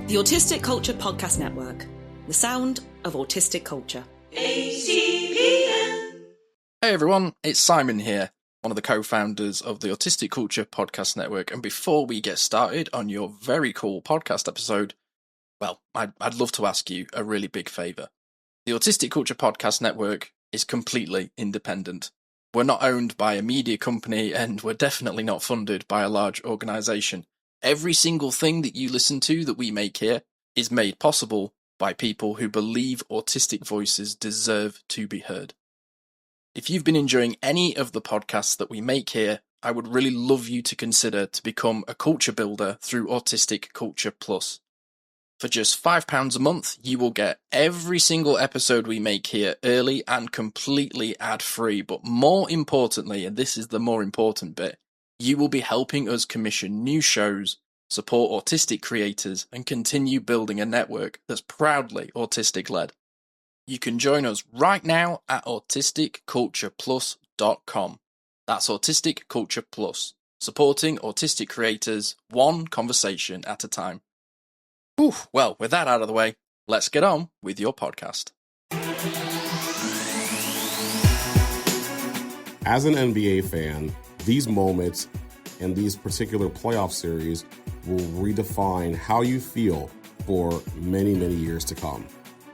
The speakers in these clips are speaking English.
The Autistic Culture Podcast Network, the sound of autistic culture. ACPN. Hey everyone, it's Simon here, one of the co-founders of the Autistic Culture Podcast Network, and before we get started on your very cool podcast episode, well, I'd love to ask you a really big favour. The Autistic Culture Podcast Network is completely independent. We're not owned by a media company, and we're definitely not funded by a large organisation. Every single thing that you listen to that we make here is made possible by people who believe autistic voices deserve to be heard. If you've been enjoying any of the podcasts that we make here, I would really love you to consider to become a culture builder through Autistic Culture Plus. For just £5 a month, you will get every single episode we make here early and completely ad-free. But more importantly, and this is the more important bit, you will be helping us commission new shows, support autistic creators, and continue building a network that's proudly autistic-led. You can join us right now at autisticcultureplus.com. That's Autistic Culture Plus, supporting autistic creators one conversation at a time. Whew, well, with that out of the way, let's get on with your podcast. As an NBA fan, these moments and these particular playoff series will redefine how you feel for many, many years to come.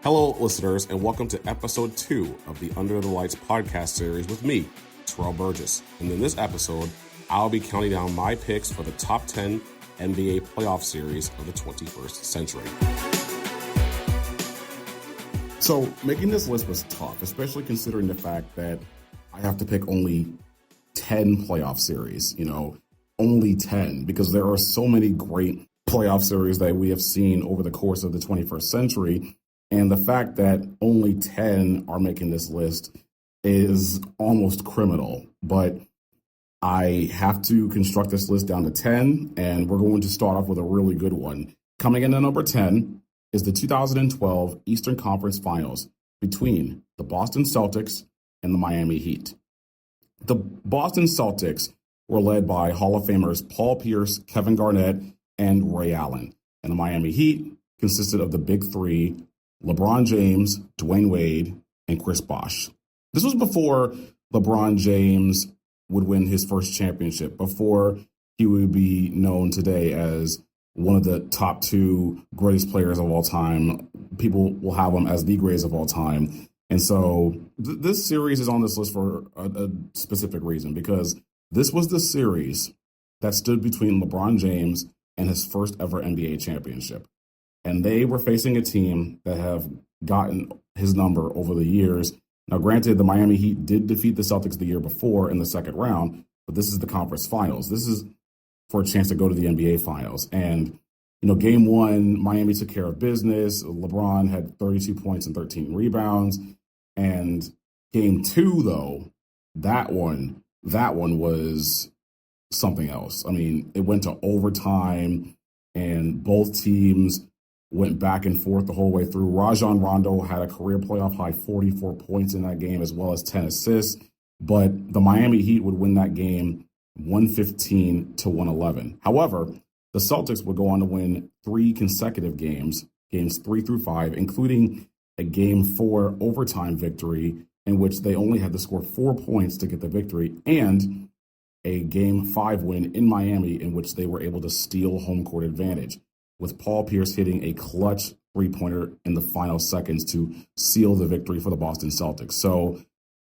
Hello, listeners, and welcome to episode 2 of the Under the Lights podcast series with me, Turrell Burgess. And in this episode, I'll be counting down my picks for the top 10 NBA playoff series of the 21st century. So making this list was tough, especially considering the fact that I have to pick only 10 playoff series, only 10, because there are so many great playoff series that we have seen over the course of the 21st century. And the fact that only 10 are making this list is almost criminal. But I have to construct this list down to 10, and we're going to start off with a really good one. Coming in at number 10 is the 2012 Eastern Conference Finals between the Boston Celtics and the Miami Heat. The Boston Celtics were led by Hall of Famers Paul Pierce, Kevin Garnett, and Ray Allen. And the Miami Heat consisted of the big three, LeBron James, Dwayne Wade, and Chris Bosh. This was before LeBron James would win his first championship, before he would be known today as one of the top 2 greatest players of all time. People will have him as the greatest of all time. And so this series is on this list for a specific reason, because this was the series that stood between LeBron James and his first ever NBA championship. And they were facing a team that have gotten his number over the years. Now, granted, the Miami Heat did defeat the Celtics the year before in the second round, but this is the conference finals. This is for a chance to go to the NBA finals. And, game 1, Miami took care of business. LeBron had 32 points and 13 rebounds. And game 2, though, that one was something else. I mean, it went to overtime, and both teams went back and forth the whole way through. Rajon Rondo had a career playoff high 44 points in that game, as well as 10 assists. But the Miami Heat would win that game 115-111. However, the Celtics would go on to win 3 consecutive games 3 through 5, including a game 4 overtime victory in which they only had to score 4 points to get the victory, and a game 5 win in Miami in which they were able to steal home court advantage, with Paul Pierce hitting a clutch 3-pointer in the final seconds to seal the victory for the Boston Celtics. So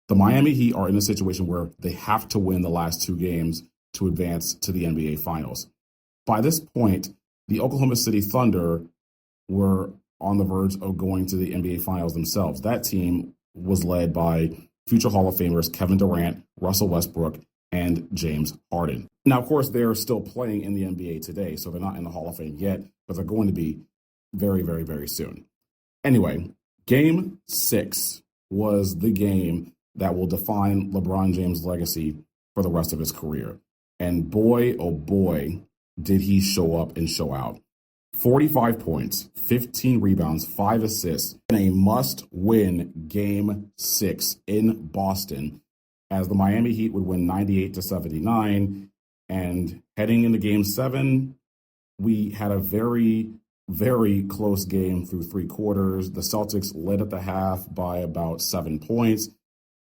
the Miami Heat are in a situation where they have to win the last 2 games to advance to the NBA Finals. By this point, the Oklahoma City Thunder were on the verge of going to the NBA Finals themselves. That team was led by future Hall of Famers Kevin Durant, Russell Westbrook, and James Harden. Now, of course, they're still playing in the NBA today, so they're not in the Hall of Fame yet, but they're going to be very, very, very soon. Anyway, Game 6 was the game that will define LeBron James' legacy for the rest of his career. And boy, oh boy, did he show up and show out. 45 points, 15 rebounds, 5 assists, in a must-win Game 6 in Boston, as the Miami Heat would win 98-79. And heading into Game 7, we had a very very close game through three quarters. The Celtics led at the half by about 7 points.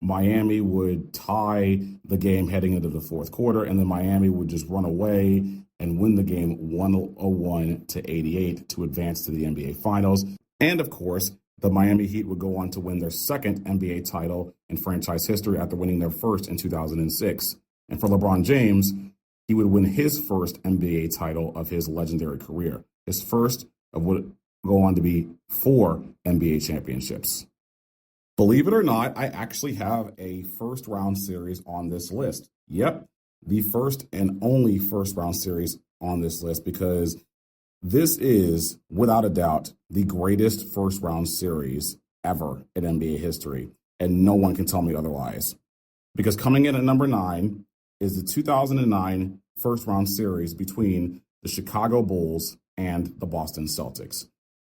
Miami would tie the game heading into the fourth quarter, and then Miami would just run away and win the game 101-88 to advance to the NBA Finals. And of course, the Miami Heat would go on to win their second NBA title in franchise history after winning their first in 2006. And for LeBron James, he would win his first NBA title of his legendary career, his first of what would go on to be 4 NBA championships. Believe it or not, I actually have a first round series on this list. Yep, the first and only first round series on this list, because this is, without a doubt, the greatest first round series ever in NBA history. And no one can tell me otherwise. Because coming in at number 9 is the 2009 first round series between the Chicago Bulls and the Boston Celtics.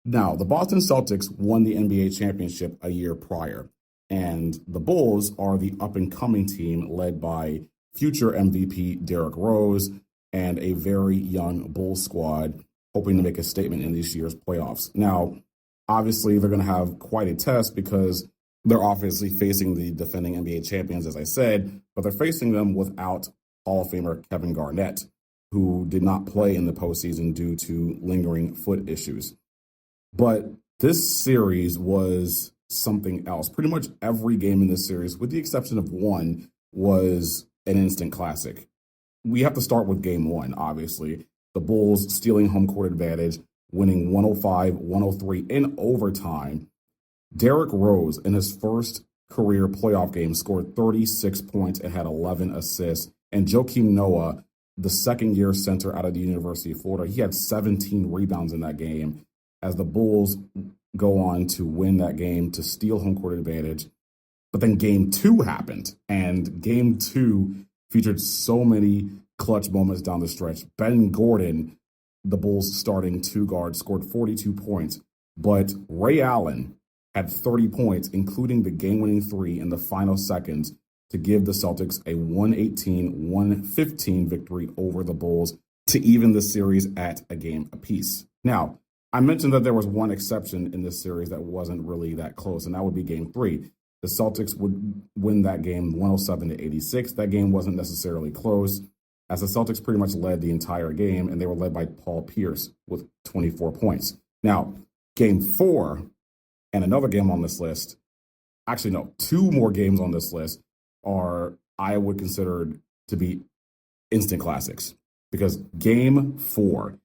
Now, the Boston Celtics won the NBA championship a year prior, and the Bulls are the up-and-coming team led by future MVP Derrick Rose and a very young Bulls squad hoping to make a statement in this year's playoffs. Now, obviously, they're going to have quite a test because they're obviously facing the defending NBA champions, as I said, but they're facing them without Hall of Famer Kevin Garnett, who did not play in the postseason due to lingering foot issues. But this series was something else. Pretty much every game in this series, with the exception of one, was an instant classic. We have to start with game 1, obviously. The Bulls stealing home court advantage, winning 105-103 in overtime. Derrick Rose, in his first career playoff game, scored 36 points and had 11 assists. And Joakim Noah, the second-year center out of the University of Florida, he had 17 rebounds in that game, as the Bulls go on to win that game to steal home court advantage. But then game 2 happened, and game 2 featured so many clutch moments down the stretch. Ben Gordon, the Bulls' starting 2 guard, scored 42 points, but Ray Allen had 30 points, including the game-winning 3 in the final seconds to give the Celtics a 118-115 victory over the Bulls to even the series at a game apiece. Now, I mentioned that there was one exception in this series that wasn't really that close, and that would be game 3. The Celtics would win that game 107-86. That game wasn't necessarily close, as the Celtics pretty much led the entire game, and they were led by Paul Pierce with 24 points. Now, game 4, and another game on this list, actually no, 2 more games on this list are, I would consider to be instant classics. Because game 4,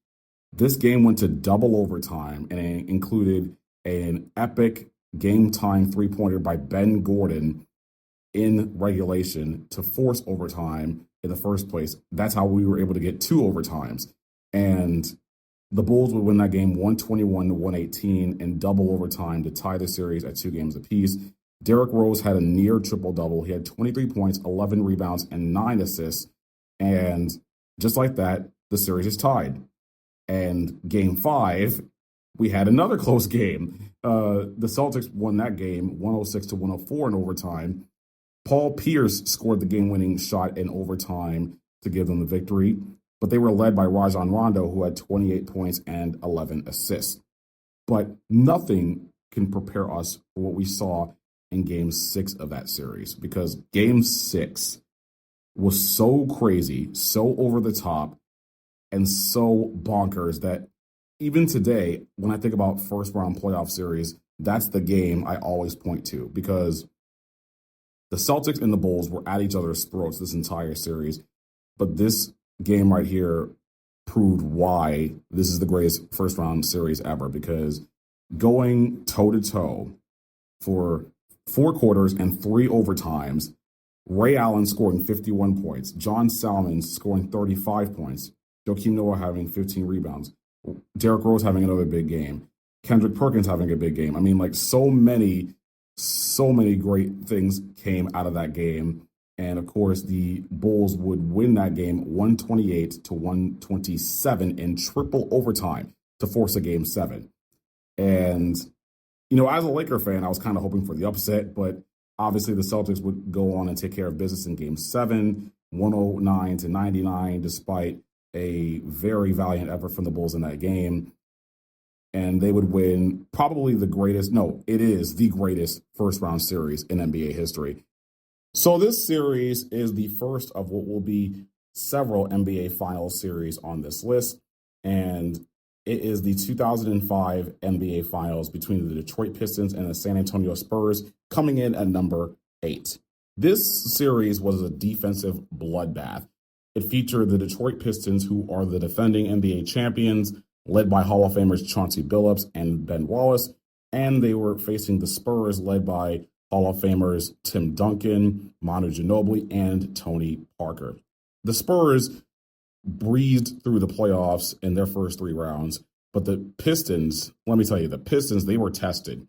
this game went to double overtime, and it included an epic game-time three-pointer by Ben Gordon in regulation to force overtime in the first place. That's how we were able to get 2 overtimes. And the Bulls would win that game 121-118 in double overtime to tie the series at 2 games apiece. Derrick Rose had a near triple-double. He had 23 points, 11 rebounds, and 9 assists. And just like that, the series is tied. And game 5, we had another close game. The Celtics won that game 106-104 in overtime. Paul Pierce scored the game-winning shot in overtime to give them the victory, but they were led by Rajon Rondo, who had 28 points and 11 assists. But nothing can prepare us for what we saw in game 6 of that series, because game 6 was so crazy, so over the top, and so bonkers that even today, when I think about first round playoff series, that's the game I always point to, because the Celtics and the Bulls were at each other's throats this entire series. But this game right here proved why this is the greatest first round series ever, because going toe to toe for 4 quarters and 3 overtimes, Ray Allen scoring 51 points, John Salmons scoring 35 points, Joakim Noah having 15 rebounds, Derrick Rose having another big game, Kendrick Perkins having a big game. I mean, like, so many great things came out of that game. And of course, the Bulls would win that game 128-127 in triple overtime to force a game 7. And, you know, as a Laker fan, I was kind of hoping for the upset, but obviously the Celtics would go on and take care of business in game 7, 109-99, despite a very valiant effort from the Bulls in that game. and they would win probably the greatest. No, it is the greatest first round series in NBA history. So this series is the first of what will be several NBA Finals series on this list, and it is the 2005 NBA Finals between the Detroit Pistons and the San Antonio Spurs, coming in at number 8. This series was a defensive bloodbath. It featured the Detroit Pistons, who are the defending NBA champions, led by Hall of Famers Chauncey Billups and Ben Wallace, and they were facing the Spurs, led by Hall of Famers Tim Duncan, Manu Ginobili, and Tony Parker. The Spurs breezed through the playoffs in their first 3 rounds, but the Pistons, let me tell you, the Pistons, they were tested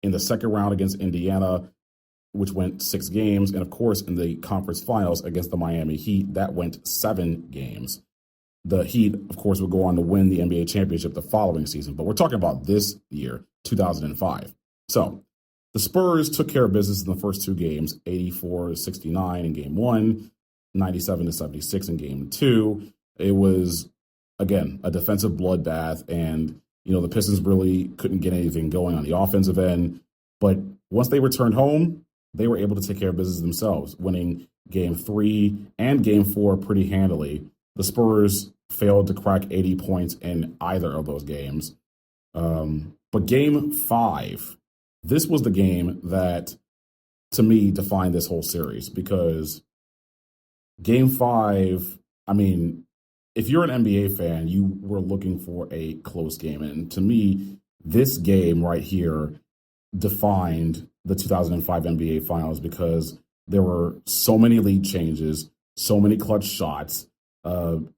in the second round against Indiana, which went 6 games, and of course in the conference finals against the Miami Heat, that went 7 games. The Heat, of course, would go on to win the NBA championship the following season, but we're talking about this year, 2005. So the Spurs took care of business in the first 2 games, 84-69 in game 1, 97-76 in game 2. It was, again, a defensive bloodbath, and the Pistons really couldn't get anything going on the offensive end. But once they returned home, they were able to take care of business themselves, winning game 3 and game 4 pretty handily. The Spurs failed to crack 80 points in either of those games. But game 5, this was the game that, to me, defined this whole series, because game 5, I mean, if you're an NBA fan, you were looking for a close game. And to me, this game right here defined the 2005 NBA Finals, because there were so many lead changes, so many clutch shots.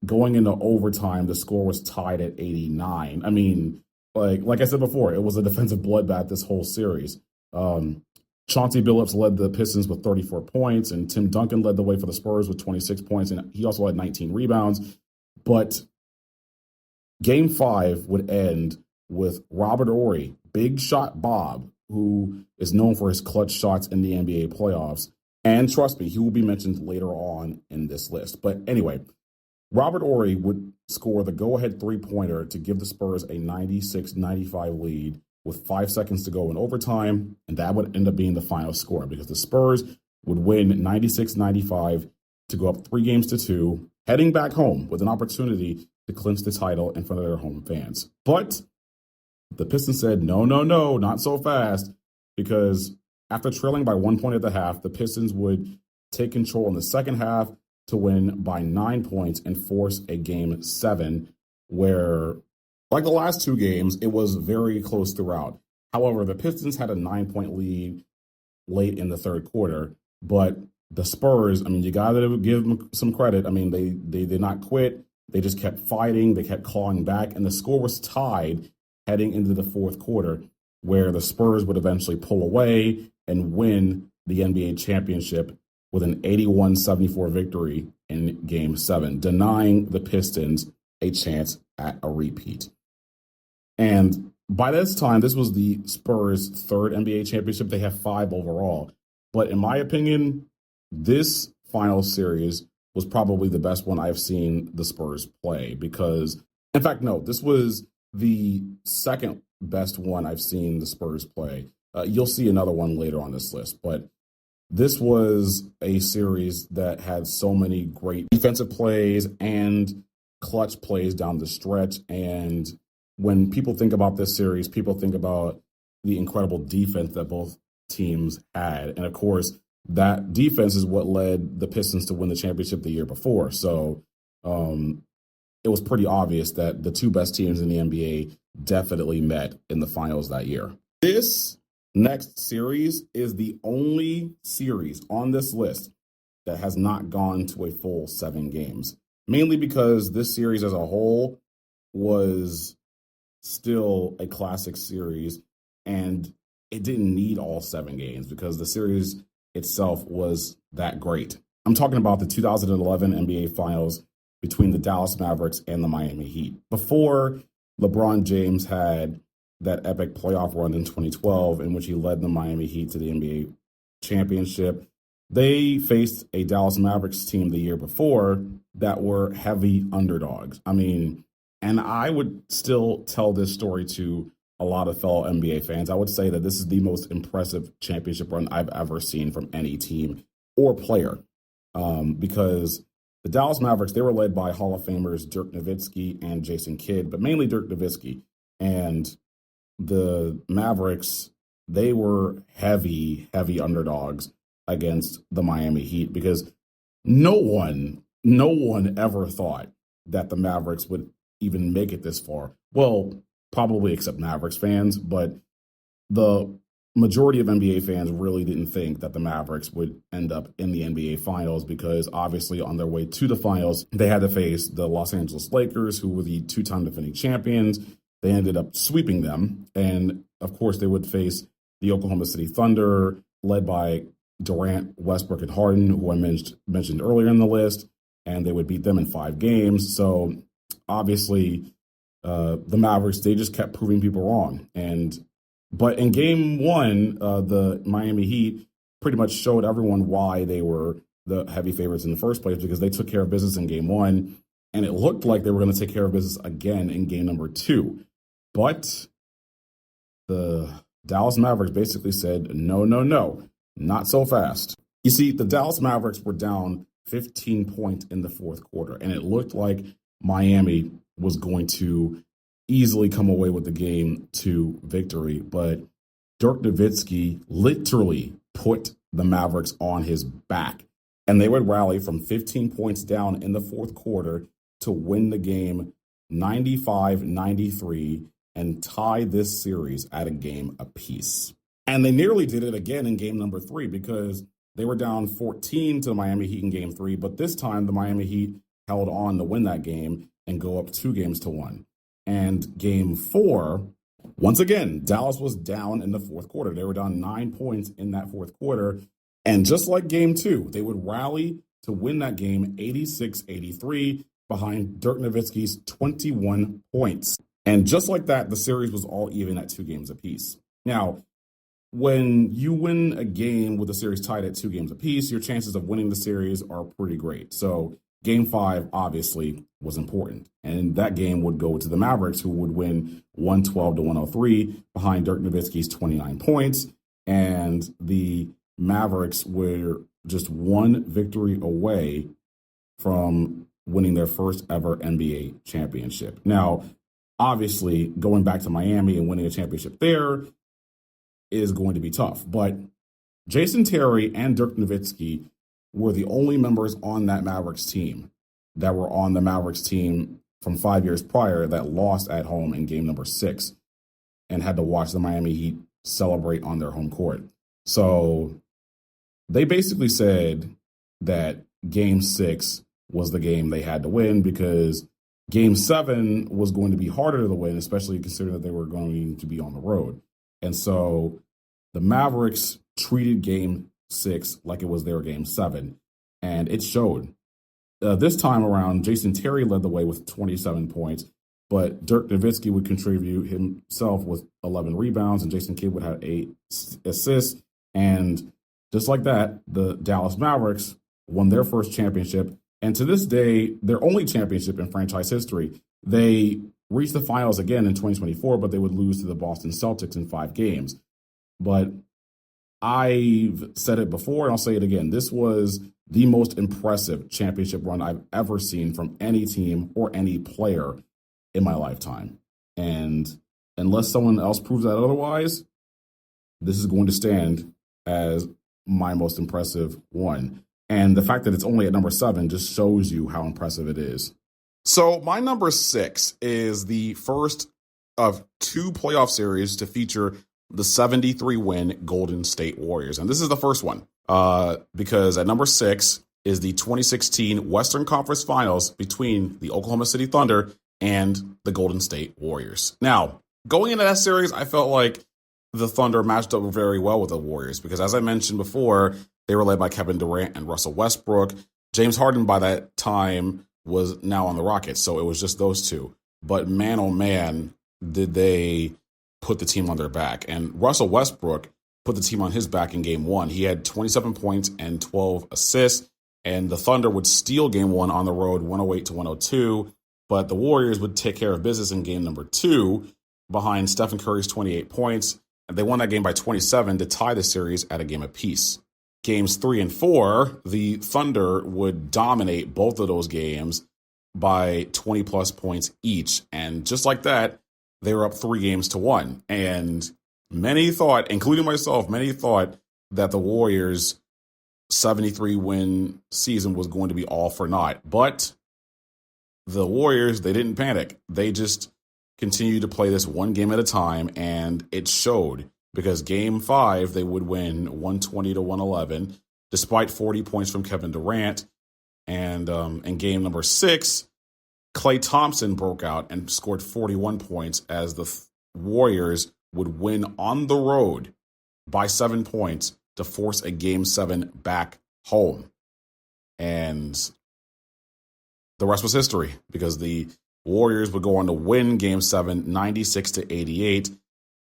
Going into overtime, the score was tied at 89. I mean, like I said before, it was a defensive bloodbath this whole series. Chauncey Billups led the Pistons with 34 points, and Tim Duncan led the way for the Spurs with 26 points, and he also had 19 rebounds. But game 5 would end with Robert Horry, Big Shot Bob, who is known for his clutch shots in the NBA playoffs. And trust me, he will be mentioned later on in this list. But anyway, Robert Horry would score the go-ahead three-pointer to give the Spurs a 96-95 lead with 5 seconds to go in overtime, and that would end up being the final score, because the Spurs would win 96-95 to go up 3-2, heading back home with an opportunity to clinch the title in front of their home fans. But the Pistons said, no, not so fast, because after trailing by 1 point at the half, the Pistons would take control in the second half to win by 9 points and force a game 7, where, like the last 2 games, it was very close throughout. However, the Pistons had a 9-point lead late in the third quarter, but the Spurs, I mean, you got to give them some credit. I mean, they did not quit. They just kept fighting. They kept clawing back, and the score was tied heading into the fourth quarter, where the Spurs would eventually pull away and win the NBA championship with an 81-74 victory in Game 7, denying the Pistons a chance at a repeat. And by this time, this was the Spurs' 3rd NBA championship. They have 5 overall. But in my opinion, this final series was probably the best one I've seen the Spurs play, because, in fact, no, this was the second best one I've seen the Spurs play. You'll see another one later on this list, but this was a series that had so many great defensive plays and clutch plays down the stretch. And when people think about this series, people think about the incredible defense that both teams had. And of course, that defense is what led the Pistons to win the championship the year before. So it was pretty obvious that the 2 best teams in the NBA definitely met in the finals that year. This next series is the only series on this list that has not gone to a full 7 games, mainly because this series as a whole was still a classic series, and it didn't need all 7 games because the series itself was that great. I'm talking about the 2011 NBA Finals between the Dallas Mavericks and the Miami Heat. Before LeBron James had that epic playoff run in 2012 in which he led the Miami Heat to the NBA championship, they faced a Dallas Mavericks team the year before that were heavy underdogs. I mean, And I would still tell this story to a lot of fellow NBA fans. I would say that this is the most impressive championship run I've ever seen from any team or player, because the Dallas Mavericks, they were led by Hall of Famers Dirk Nowitzki and Jason Kidd, but mainly Dirk Nowitzki. And the Mavericks, they were heavy underdogs against the Miami Heat because no one ever thought that the Mavericks would even make it this far. Well, probably except Mavericks fans, but the majority of NBA fans really didn't think that the Mavericks would end up in the NBA Finals because obviously on their way to the finals, they had to face the Los Angeles Lakers, who were the two-time defending champions. They ended up sweeping them. And of course, they would face the Oklahoma City Thunder, led by Durant, Westbrook, and Harden, who I mentioned earlier in the list. And they would beat them in 5 games. So obviously, the Mavericks, they just kept proving people wrong. But in game 1, the Miami Heat pretty much showed everyone why they were the heavy favorites in the first place, because they took care of business in game 1, and it looked like they were going to take care of business again in game number 2. But the Dallas Mavericks basically said, no, not so fast. You see, the Dallas Mavericks were down 15 points in the fourth quarter, and it looked like Miami was going to easily come away with the game to victory. But Dirk Nowitzki literally put the Mavericks on his back, and they would rally from 15 points down in the fourth quarter to win the game 95-93 and tie this series at a game apiece. And they nearly did it again in game number 3 because they were down 14 to the Miami Heat in game 3, but this time the Miami Heat held on to win that game and go up 2-1. And game 4, once again, Dallas was down in the fourth quarter. They were down 9 points in that fourth quarter. And just like game 2, they would rally to win that game 86-83 behind Dirk Nowitzki's 21 points. And just like that, the series was all even at 2 games apiece. Now, when you win a game with the series tied at 2 games apiece, your chances of winning the series are pretty great. So game 5 obviously was important. And that game would go to the Mavericks, who would win 112-103 behind Dirk Nowitzki's 29 points. And the Mavericks were just one victory away from winning their first ever NBA championship. Now, obviously, going back to Miami and winning a championship there is going to be tough. But Jason Terry and Dirk Nowitzki were the only members on that Mavericks team that were on the Mavericks team from 5 years prior that lost at home in game number 6 and had to watch the Miami Heat celebrate on their home court. So they basically said that game 6 was the game they had to win because game 7 was going to be harder to win, especially considering that they were going to be on the road. And so the Mavericks treated game 6 like it was their game 7, and it showed. This time around, Jason Terry led the way with 27 points, but Dirk Nowitzki would contribute himself with 11 rebounds, and Jason Kidd would have 8 assists. And just like that, the Dallas Mavericks won their first championship, and to this day, their only championship in franchise history. They reached the finals again in 2024, but they would lose to the Boston Celtics in 5 games. But I've said it before, and I'll say it again. This was the most impressive championship run I've ever seen from any team or any player in my lifetime. And unless someone else proves that otherwise, this is going to stand as my most impressive one. And the fact that it's only at number 7 just shows you how impressive it is. So my number 6 is the first of 2 playoff series to feature the 73-win Golden State Warriors. And this is the first one because at number 6 is the 2016 Western Conference Finals between the Oklahoma City Thunder and the Golden State Warriors. Now, going into that series, I felt like the Thunder matched up very well with the Warriors because, as I mentioned before, they were led by Kevin Durant and Russell Westbrook. James Harden by that time was now on the Rockets, so it was just those two. But man, oh man, did they put the team on their back. And Russell Westbrook put the team on his back in game 1. He had 27 points and 12 assists, and the Thunder would steal game 1 on the road 108-102. But the Warriors would take care of business in game number 2 behind Stephen Curry's 28 points. And they won that game by 27 to tie the series at a game apiece. Games 3 and 4, the Thunder would dominate both of those games by 20 plus points each. And just like that, they were up 3-1. And many thought, including myself, that the Warriors' 73-win season was going to be all for naught. But the Warriors, they didn't panic. They just continued to play this one game at a time, and it showed. Because game 5, they would win 120-111, despite 40 points from Kevin Durant. And in game number 6, Klay Thompson broke out and scored 41 points as the Warriors would win on the road by 7 points to force a game 7 back home. And the rest was history, because the Warriors would go on to win game 7, 96-88.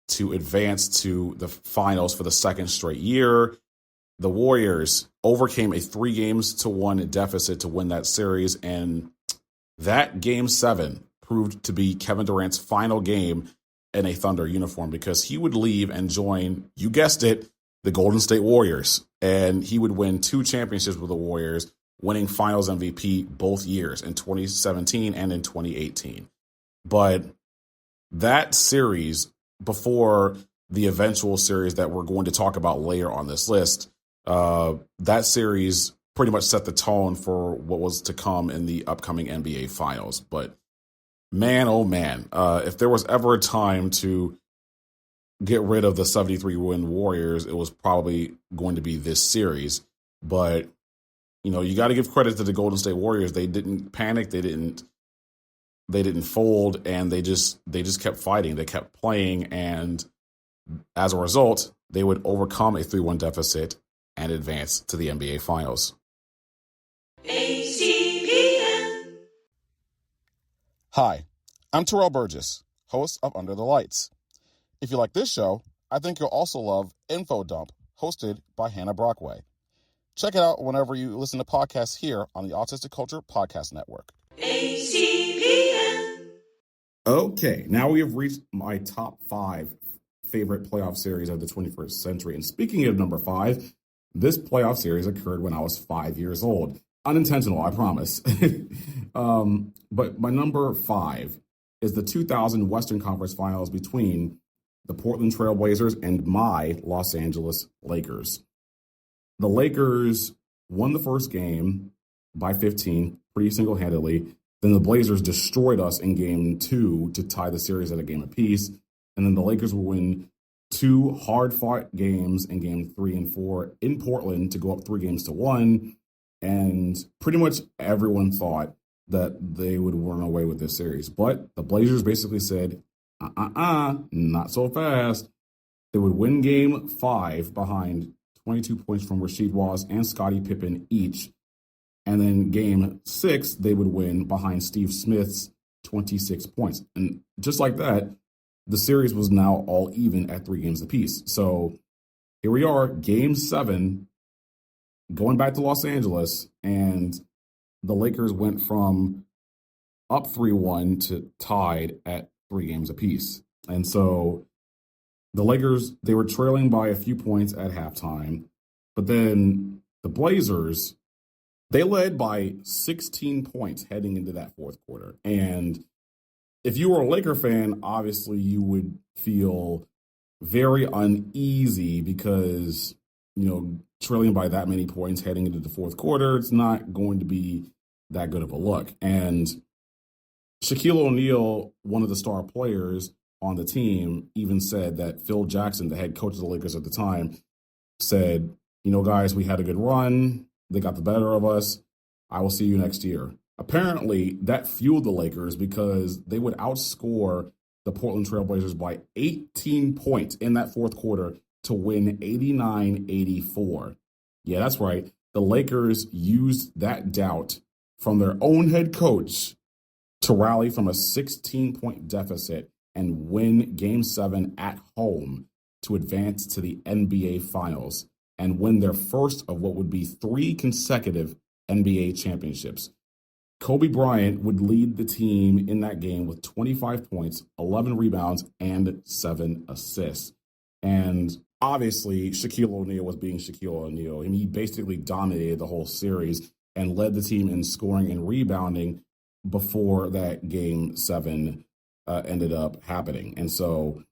To advance to the finals for the second straight year. The Warriors overcame a 3-1 deficit to win that series, and that game 7 proved to be Kevin Durant's final game in a Thunder uniform, because he would leave and join, you guessed it, the Golden State Warriors, and he would win 2 championships with the Warriors, winning Finals MVP both years, in 2017 and in 2018. But that series, before the eventual series that we're going to talk about later on this list, that series pretty much set the tone for what was to come in the upcoming NBA Finals. But man, oh man, if there was ever a time to get rid of the 73-win Warriors, it was probably going to be this series. But, you know, you got to give credit to the Golden State Warriors. They didn't panic. They didn't fold, and they just kept fighting. They kept playing, and as a result, they would overcome a 3-1 deficit and advance to the NBA Finals. ACPN. Hi, I'm Turrell Burgess, host of Under the Lights. If you like this show, I think you'll also love Info Dump, hosted by Hannah Brockway. Check it out whenever you listen to podcasts here on the Autistic Culture Podcast Network. ACPN. Okay, now we have reached my top 5 favorite playoff series of the 21st century. And speaking of number 5, this playoff series occurred when I was 5 years old. Unintentional, I promise. But my number 5 is the 2000 Western Conference Finals between the Portland Trail Blazers and my Los Angeles Lakers. The Lakers won the first game by 15, pretty single-handedly. Then the Blazers destroyed us in game 2 to tie the series at a game apiece. And then the Lakers will win 2 hard-fought games in game 3 and 4 in Portland to go up 3-1. And pretty much everyone thought that they would run away with this series. But the Blazers basically said, not so fast. They would win game 5 behind 22 points from Rasheed Wallace and Scottie Pippen each. And then game 6, they would win behind Steve Smith's 26 points. And just like that, the series was now all even at 3 games apiece. So here we are, game 7, going back to Los Angeles, and the Lakers went from up 3-1 to tied at 3 games apiece. And so the Lakers, they were trailing by a few points at halftime, but then the Blazers, they led by 16 points heading into that fourth quarter. And if you were a Laker fan, obviously you would feel very uneasy because, you know, trailing by that many points heading into the fourth quarter, it's not going to be that good of a look. And Shaquille O'Neal, one of the star players on the team, even said that Phil Jackson, the head coach of the Lakers at the time, said, you know, guys, we had a good run. They got the better of us. I will see you next year. Apparently, that fueled the Lakers because they would outscore the Portland Trail Blazers by 18 points in that fourth quarter to win 89-84. Yeah, that's right. The Lakers used that doubt from their own head coach to rally from a 16-point deficit and win Game 7 at home to advance to the NBA Finals and win their first of what would be 3 consecutive NBA championships. Kobe Bryant would lead the team in that game with 25 points, 11 rebounds, and 7 assists. And obviously, Shaquille O'Neal was being Shaquille O'Neal. I mean, he basically dominated the whole series and led the team in scoring and rebounding before that game 7 ended up happening. And so,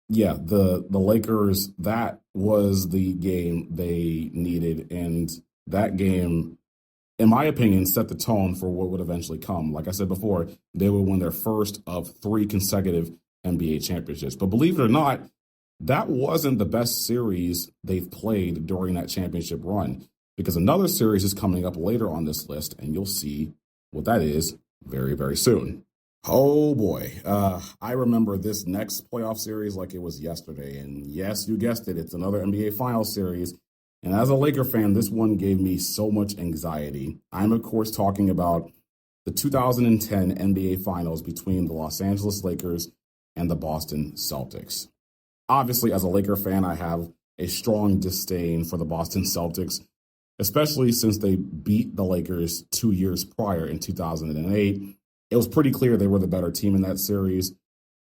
yeah, the Lakers, that was the game they needed. And that game, in my opinion, set the tone for what would eventually come. Like I said before, they would win their first of 3 consecutive NBA championships. But believe it or not, that wasn't the best series they've played during that championship run, because another series is coming up later on this list, and you'll see what that is very, very soon. Oh boy, I remember this next playoff series like it was yesterday. And yes, you guessed it, it's another NBA Finals series. And as a Laker fan, this one gave me so much anxiety. I'm, of course, talking about the 2010 NBA Finals between the Los Angeles Lakers and the Boston Celtics. Obviously, as a Laker fan, I have a strong disdain for the Boston Celtics, especially since they beat the Lakers 2 years prior in 2008. It was pretty clear they were the better team in that series,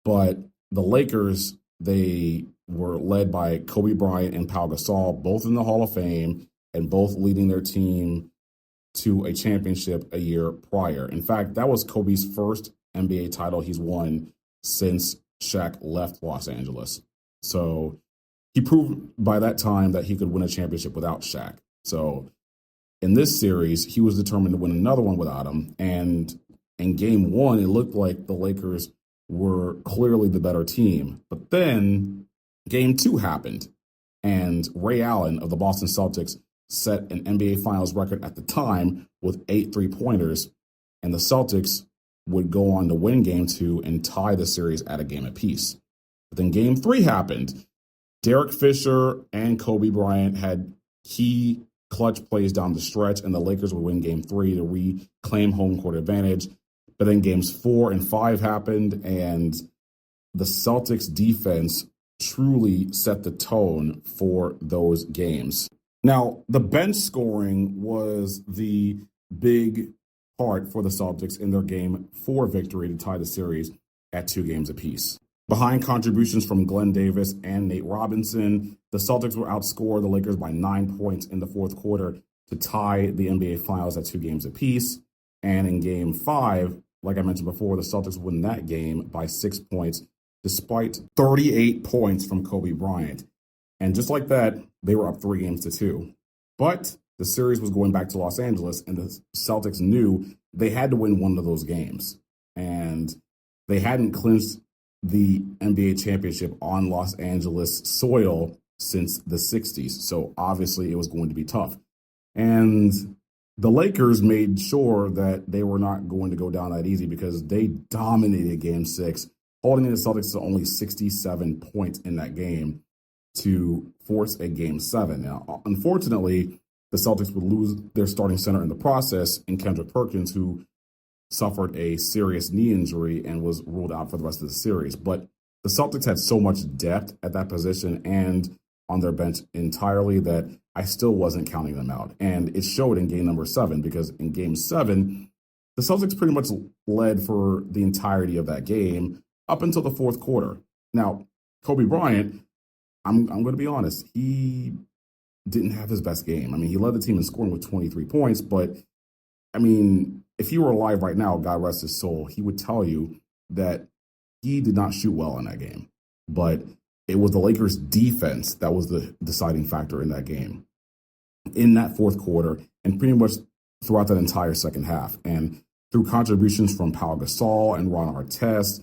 but the Lakers, they were led by Kobe Bryant and Pau Gasol, both in the Hall of Fame and both leading their team to a championship a year prior. In fact, that was Kobe's first NBA title he's won since Shaq left Los Angeles. So he proved by that time that he could win a championship without Shaq. So in this series, he was determined to win another one without him. And in game 1, it looked like the Lakers were clearly the better team. But then game 2 happened, and Ray Allen of the Boston Celtics set an NBA Finals record at the time with 8 3-pointers, and the Celtics would go on to win game 2 and tie the series at a game apiece. But then game 3 happened. Derek Fisher and Kobe Bryant had key clutch plays down the stretch, and the Lakers would win game 3 to reclaim home court advantage. But then games 4 and 5 happened, and the Celtics defense truly set the tone for those games. Now, the bench scoring was the big part for the Celtics in their game 4 victory to tie the series at 2 games apiece. Behind contributions from Glenn Davis and Nate Robinson, the Celtics would outscore the Lakers by 9 points in the fourth quarter to tie the NBA Finals at 2 games apiece. And in game 5, like I mentioned before, the Celtics win that game by 6 points, despite 38 points from Kobe Bryant. And just like that, they were up 3-2. But the series was going back to Los Angeles, and the Celtics knew they had to win one of those games. And they hadn't clinched the NBA championship on Los Angeles soil since the 60s. So obviously it was going to be tough. And the Lakers made sure that they were not going to go down that easy, because they dominated game 6, holding the Celtics to only 67 points in that game to force a game 7. Now, unfortunately, the Celtics would lose their starting center in the process in Kendrick Perkins, who suffered a serious knee injury and was ruled out for the rest of the series. But the Celtics had so much depth at that position and on their bench entirely that I still wasn't counting them out. And it showed in game number 7, because in game 7, the Celtics pretty much led for the entirety of that game up until the fourth quarter. Now, Kobe Bryant, I'm going to be honest, he didn't have his best game. I mean, he led the team in scoring with 23 points, but I mean, if he were alive right now, God rest his soul, he would tell you that he did not shoot well in that game. But it was the Lakers' defense that was the deciding factor in that game, in that fourth quarter, and pretty much throughout that entire second half. And through contributions from Pau Gasol and Ron Artest,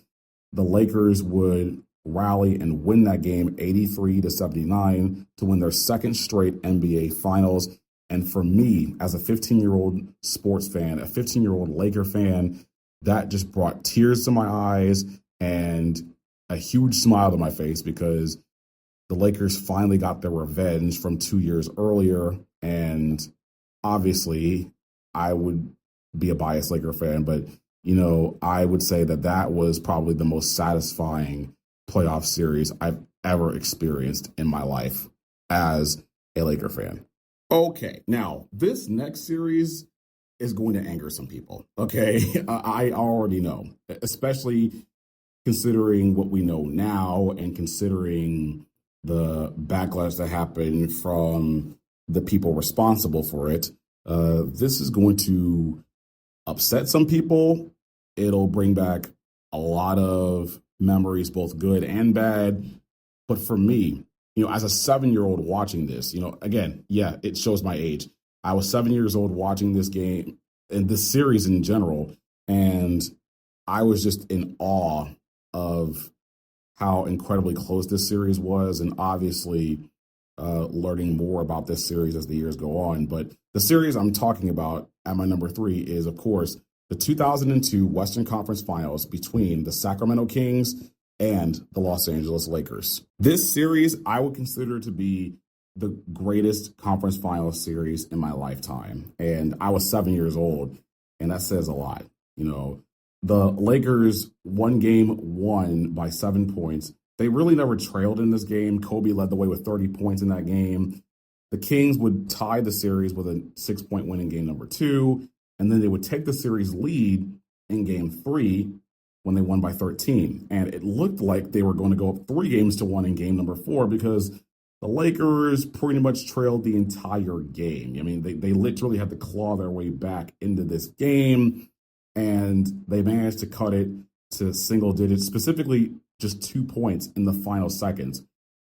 the Lakers would rally and win that game 83-79 to win their second straight NBA Finals. And for me, as a 15-year-old sports fan, a 15-year-old Laker fan, that just brought tears to my eyes and a huge smile to my face, because the Lakers finally got their revenge from 2 years earlier. And obviously, I would be a biased Laker fan, but, you know, I would say that that was probably the most satisfying playoff series I've ever experienced in my life as a Laker fan. Okay, now this next series, is going to anger some people. Okay. I already know, especially considering what we know now and considering the backlash that happened from the people responsible for it. This is going to upset some people. It'll bring back a lot of memories, both good and bad. But for me, as a 7-year-old watching this, again, yeah, it shows my age. I was 7 years old watching this game and this series in general, and I was just in awe of how incredibly close this series was, and obviously learning more about this series as the years go on. But the series I'm talking about at my number 3 is, of course, the 2002 Western Conference Finals between the Sacramento Kings and the Los Angeles Lakers. This series I would consider to be the greatest conference finals series in my lifetime. And I was 7 years old, and that says a lot. The Lakers won game 1 by 7 points. They really never trailed in this game. Kobe led the way with 30 points in that game. The Kings would tie the series with a 6-point win in game number 2, and then they would take the series lead in game 3 when they won by 13. And it looked like they were going to go up 3-1 in game number 4 because the Lakers pretty much trailed the entire game. I mean, they literally had to claw their way back into this game, and they managed to cut it to single digits, specifically just 2 points in the final seconds.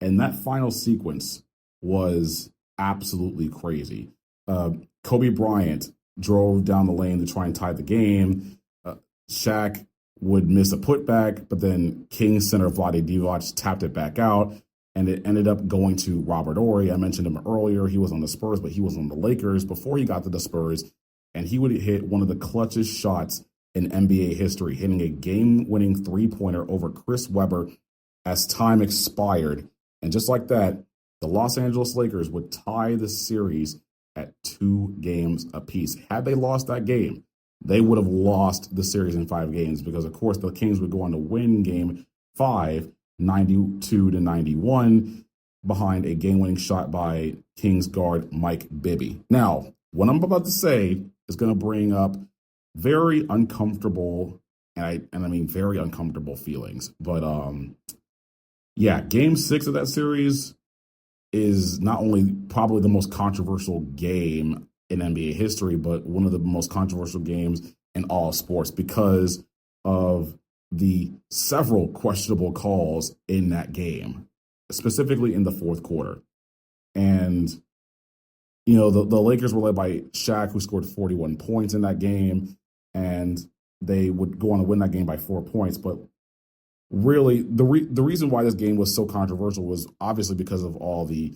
And that final sequence was absolutely crazy. Kobe Bryant drove down the lane to try and tie the game. Shaq would miss a putback, but then Kings center Vlade Divac tapped it back out, and it ended up going to Robert Horry. I mentioned him earlier. He was on the Spurs, but he was on the Lakers before he got to the Spurs, and he would hit one of the clutchest shots in NBA history, hitting a game-winning three-pointer over Chris Webber as time expired. And just like that, the Los Angeles Lakers would tie the series at 2 games apiece. Had they lost that game, they would have lost the series in 5 games because, of course, the Kings would go on to win game 5, 92-91, behind a game-winning shot by Kings guard Mike Bibby. Now, what I'm about to say is going to bring up very uncomfortable, and I mean very uncomfortable feelings. But yeah, game 6 of that series is not only probably the most controversial game in NBA history, but one of the most controversial games in all of sports because of the several questionable calls in that game, specifically in the fourth quarter. And, the Lakers were led by Shaq, who scored 41 points in that game, and they would go on to win that game by 4 points. But really, the reason why this game was so controversial was obviously because of all the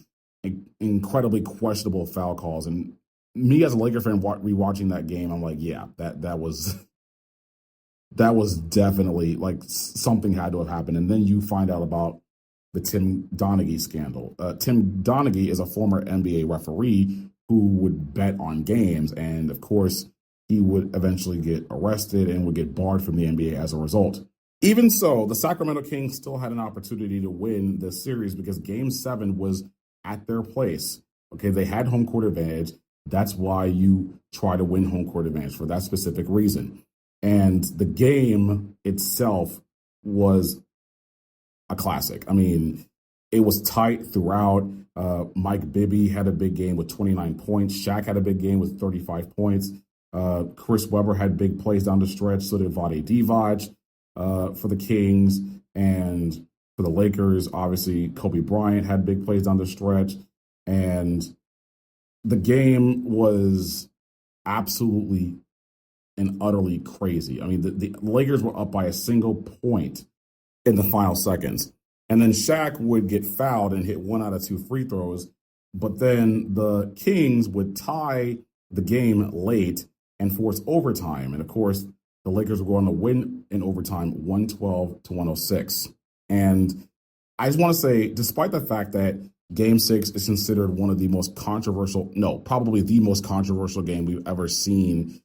incredibly questionable foul calls. And me as a Laker fan rewatching that game, I'm like, yeah, that was definitely like something had to have happened. And then you find out about the Tim Donaghy scandal. Tim Donaghy is a former NBA referee who would bet on games, and of course, he would eventually get arrested and would get barred from the NBA as a result. Even so, the Sacramento Kings still had an opportunity to win this series because Game 7 was at their place. Okay, they had home court advantage. That's why you try to win home court advantage, for that specific reason. And the game itself was a classic. I mean, it was tight throughout. Mike Bibby had a big game with 29 points. Shaq had a big game with 35 points. Chris Webber had big plays down the stretch. So did Vlade Divac for the Kings. And for the Lakers, obviously, Kobe Bryant had big plays down the stretch. And the game was absolutely and utterly crazy. I mean, the Lakers were up by a single point in the final seconds. And then Shaq would get fouled and hit 1 out of 2 free throws. But then the Kings would tie the game late and force overtime. And of course, the Lakers were going to win in overtime 112-106. And I just want to say, despite the fact that Game 6 is considered one of the most controversial, no, probably the most controversial game we've ever seen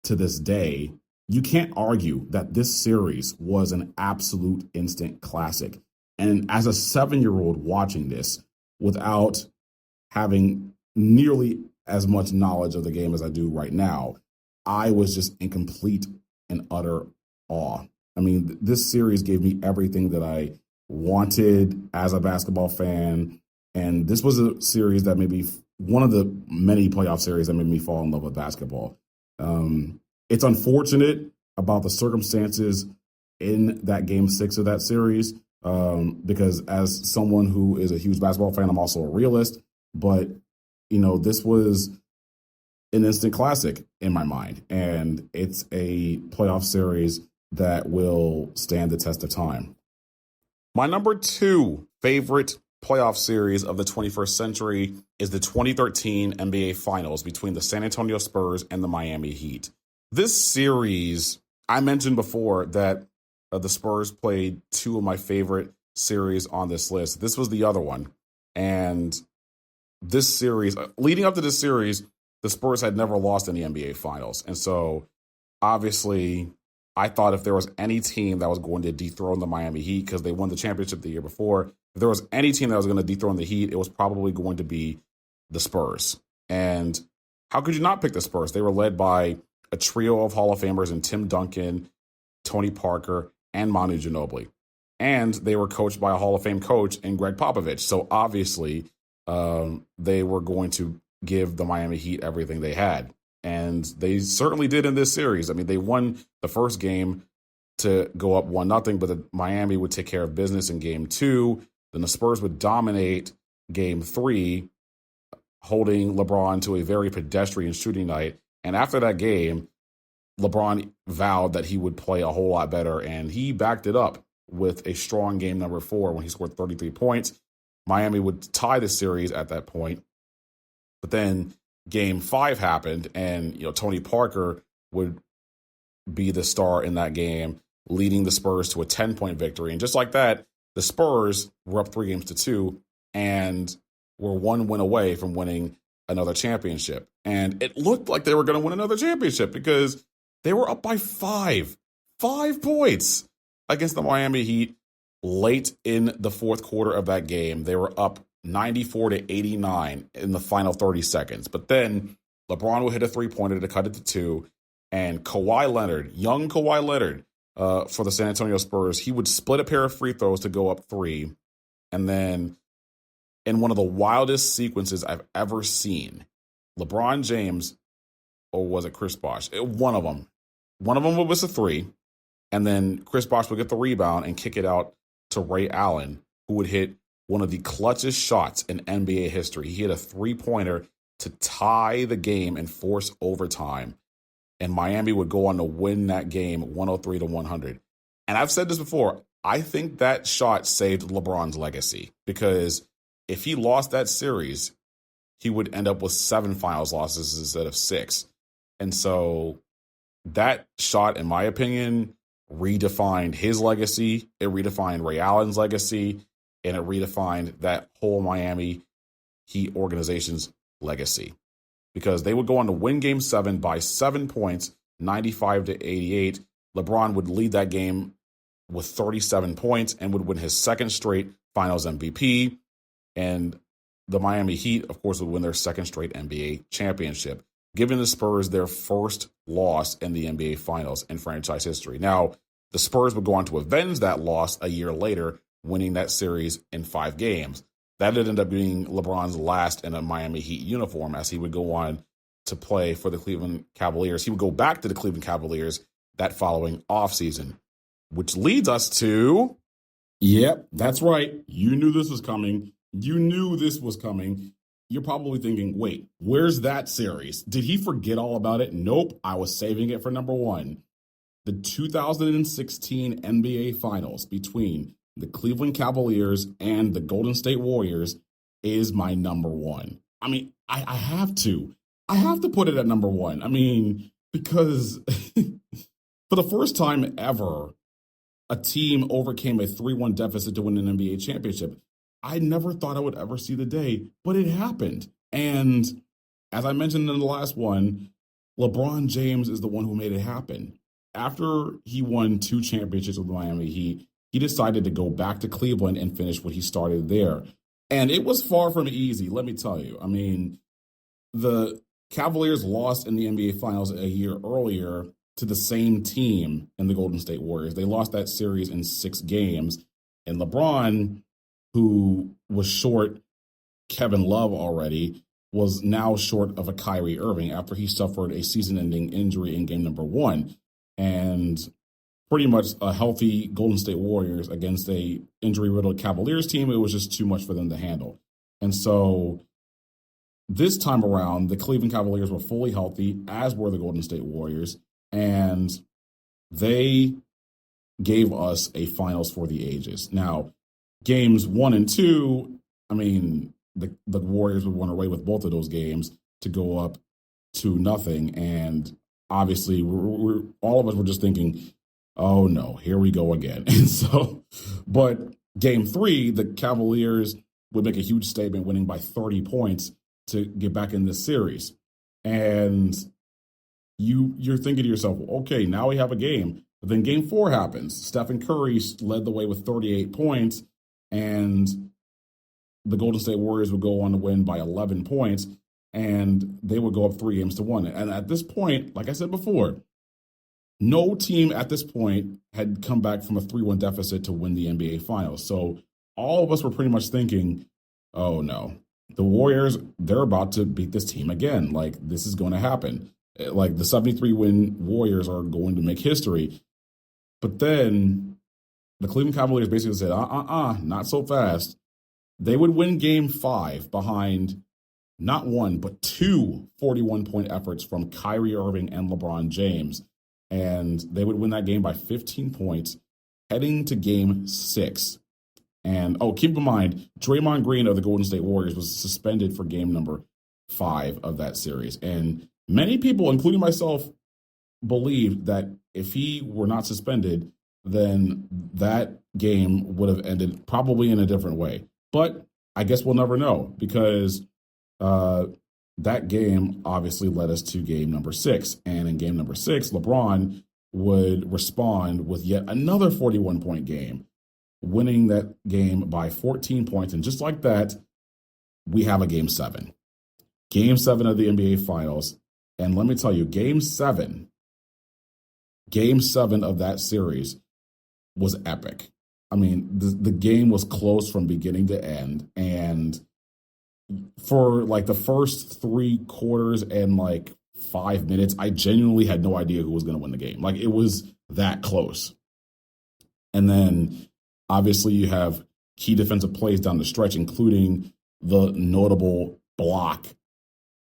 to this day, you can't argue that this series was an absolute instant classic. And as a 7-year-old watching this without having nearly as much knowledge of the game as I do right now, I was just in complete and utter awe. I mean, this series gave me everything that I wanted as a basketball fan. And this was a series that made me one of the many playoff series that made me fall in love with basketball. It's unfortunate about the circumstances in that game 6 of that series, because as someone who is a huge basketball fan, I'm also a realist. But, this was an instant classic in my mind. And it's a playoff series that will stand the test of time. My number 2 favorite playoff series of the 21st century is the 2013 NBA Finals between the San Antonio Spurs and the Miami Heat. This series, I mentioned before that the Spurs played 2 of my favorite series on this list. This was the other one. And this series, leading up to this series, the Spurs had never lost in the NBA Finals. And so, obviously, I thought if there was any team that was going to dethrone the Miami Heat, because they won the championship the year before, if there was any team that was going to dethrone the Heat, it was probably going to be the Spurs. And how could you not pick the Spurs? They were led by a trio of Hall of Famers in Tim Duncan, Tony Parker, and Manu Ginobili. And they were coached by a Hall of Fame coach in Greg Popovich. So obviously, they were going to give the Miami Heat everything they had. And they certainly did in this series. I mean, they won the first game to go up 1-0, but the Miami would take care of business in game 2. Then the Spurs would dominate game 3, holding LeBron to a very pedestrian shooting night. And after that game, LeBron vowed that he would play a whole lot better, and he backed it up with a strong game number 4 when he scored 33 points. Miami would tie the series at that point. But then game 5 happened, and Tony Parker would be the star in that game, leading the Spurs to a 10-point victory. And just like that, the Spurs were up 3-2 and were 1 win away from winning another championship. And it looked like they were going to win another championship because they were up by 5 points against the Miami Heat late in the fourth quarter of that game. They were up 94-89 in the final 30 seconds. But then LeBron would hit a 3-pointer to cut it to 2. And Kawhi Leonard, young Kawhi Leonard, for the San Antonio Spurs, he would split a pair of free throws to go up 3. And then in one of the wildest sequences I've ever seen, LeBron James, or was it Chris Bosh? One of them would miss a 3. And then Chris Bosh would get the rebound and kick it out to Ray Allen, who would hit one of the clutchest shots in NBA history. He hit a 3-pointer to tie the game and force overtime. And Miami would go on to win that game 103-100. And I've said this before, I think that shot saved LeBron's legacy, because if he lost that series, he would end up with 7 finals losses instead of 6. And so that shot, in my opinion, redefined his legacy. It redefined Ray Allen's legacy, and it redefined that whole Miami Heat organization's legacy, because they would go on to win game 7 by 7 points, 95-88. LeBron would lead that game with 37 points and would win his second straight finals MVP. And the Miami Heat, of course, would win their second straight NBA championship, giving the Spurs their first loss in the NBA Finals in franchise history. Now, the Spurs would go on to avenge that loss a year later, winning that series in 5 games. That would end up being LeBron's last in a Miami Heat uniform, as he would go on to play for the Cleveland Cavaliers. He would go back to the Cleveland Cavaliers that following offseason, which leads us to... Yep, that's right. You knew this was coming. You're probably thinking, wait, where's that series? Did he forget all about it? Nope, I was saving it for number 1. The 2016 NBA Finals between the Cleveland Cavaliers and the Golden State Warriors is my number 1. I mean, I have to. I have to put it at number 1. I mean, because for the first time ever, a team overcame a 3-1 deficit to win an NBA championship. I never thought I would ever see the day, but it happened. And as I mentioned in the last one, LeBron James is the one who made it happen. After he won 2 championships with the Miami Heat, he decided to go back to Cleveland and finish what he started there. And it was far from easy, let me tell you. I mean, the Cavaliers lost in the NBA Finals a year earlier to the same team in the Golden State Warriors. They lost that series in 6 games. And LeBron, who was short Kevin Love already, was now short of a Kyrie Irving after he suffered a season-ending injury in game number 1. And pretty much a healthy Golden State Warriors against a injury-riddled Cavaliers team, it was just too much for them to handle. And so this time around, the Cleveland Cavaliers were fully healthy, as were the Golden State Warriors, and they gave us a finals for the ages. Now, games 1 and 2, I mean, the Warriors would run away with both of those games to go up 2-0, and obviously, we're all of us were just thinking, oh no, here we go again. And so, but game 3, the Cavaliers would make a huge statement, winning by 30 points to get back in this series. And you're thinking to yourself, okay, now we have a game. But then game 4 happens. Stephen Curry led the way with 38 points, and the Golden State Warriors would go on to win by 11 points, and they would go up 3-1. And at this point, like I said before, no team at this point had come back from a 3-1 deficit to win the NBA Finals. So all of us were pretty much thinking, oh no, the Warriors, they're about to beat this team again. Like, this is going to happen. Like, the 73-win Warriors are going to make history. But then the Cleveland Cavaliers basically said, not so fast. They would win game 5 behind not 1, but 2 41-point efforts from Kyrie Irving and LeBron James. And they would win that game by 15 points, heading to game 6. And, keep in mind, Draymond Green of the Golden State Warriors was suspended for game number 5 of that series. And many people, including myself, believed that if he were not suspended, then that game would have ended probably in a different way. But I guess we'll never know, because that game obviously led us to game number 6. And in game number 6, LeBron would respond with yet another 41-point game, winning that game by 14 points. And just like that, we have a game 7. Game 7 of the NBA Finals. And let me tell you, game 7 of that series was epic. I mean, the game was close from beginning to end. And for like the first 3 quarters and like 5 minutes, I genuinely had no idea who was going to win the game. Like, it was that close. And then obviously you have key defensive plays down the stretch, including the notable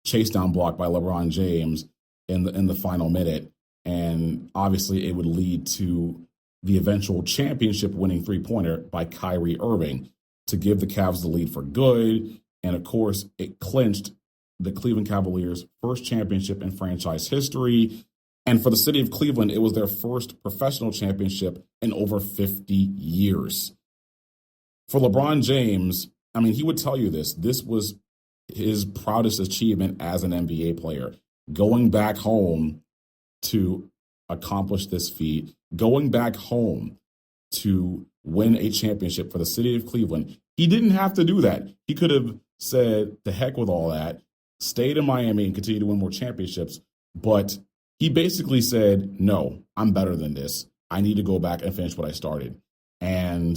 chase down block by LeBron James in the final minute. And obviously it would lead to the eventual championship winning 3-pointer by Kyrie Irving to give the Cavs the lead for good. And of course, it clinched the Cleveland Cavaliers' first championship in franchise history. And for the city of Cleveland, it was their first professional championship in over 50 years. For LeBron James, I mean, he would tell you this was his proudest achievement as an NBA player, going back home to accomplish this feat, going back home to win a championship for the city of Cleveland. He didn't have to do that. He could have said, the heck with all that, stayed in Miami and continued to win more championships. But he basically said, no, I'm better than this. I need to go back and finish what I started. And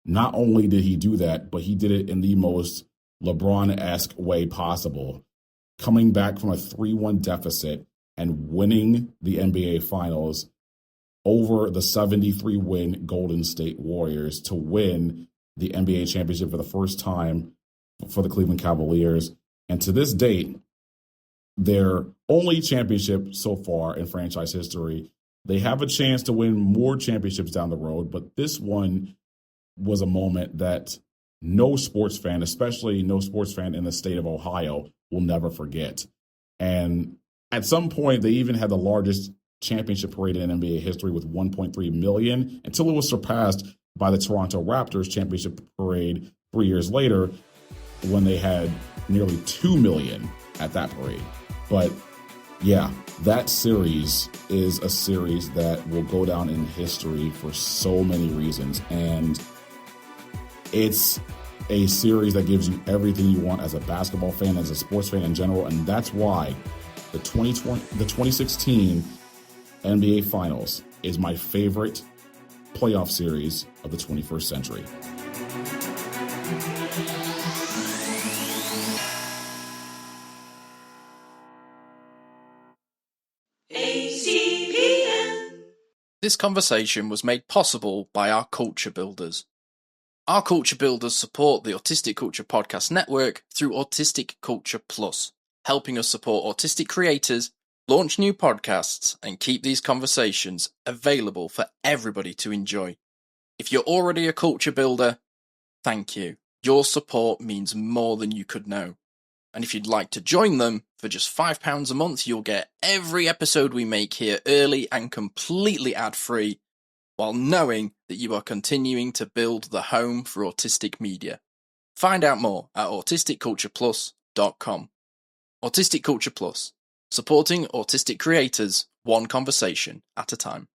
not only did he do that, but he did it in the most LeBron-esque way possible, coming back from a 3-1 deficit and winning the NBA Finals over the 73-win Golden State Warriors to win the NBA championship for the first time for the Cleveland Cavaliers. And to this date, their only championship so far in franchise history. They have a chance to win more championships down the road, but this one was a moment that no sports fan, especially no sports fan in the state of Ohio, will never forget. And at some point, they even had the largest championship parade in NBA history with 1.3 million, until it was surpassed by the Toronto Raptors championship parade 3 years later, when they had nearly 2 million at that parade. But yeah, that series is a series that will go down in history for so many reasons. And it's a series that gives you everything you want as a basketball fan, as a sports fan in general, and that's why the 2016 NBA Finals is my favorite playoff series of the 21st century. This conversation was made possible by our culture builders. Our culture builders support the Autistic Culture Podcast Network through Autistic Culture Plus, helping us support autistic creators, launch new podcasts, and keep these conversations available for everybody to enjoy. If you're already a culture builder, thank you. Your support means more than you could know. And if you'd like to join them, for just £5 a month, you'll get every episode we make here early and completely ad-free, while knowing that you are continuing to build the home for autistic media. Find out more at autisticcultureplus.com. Autistic Culture Plus, supporting autistic creators one conversation at a time.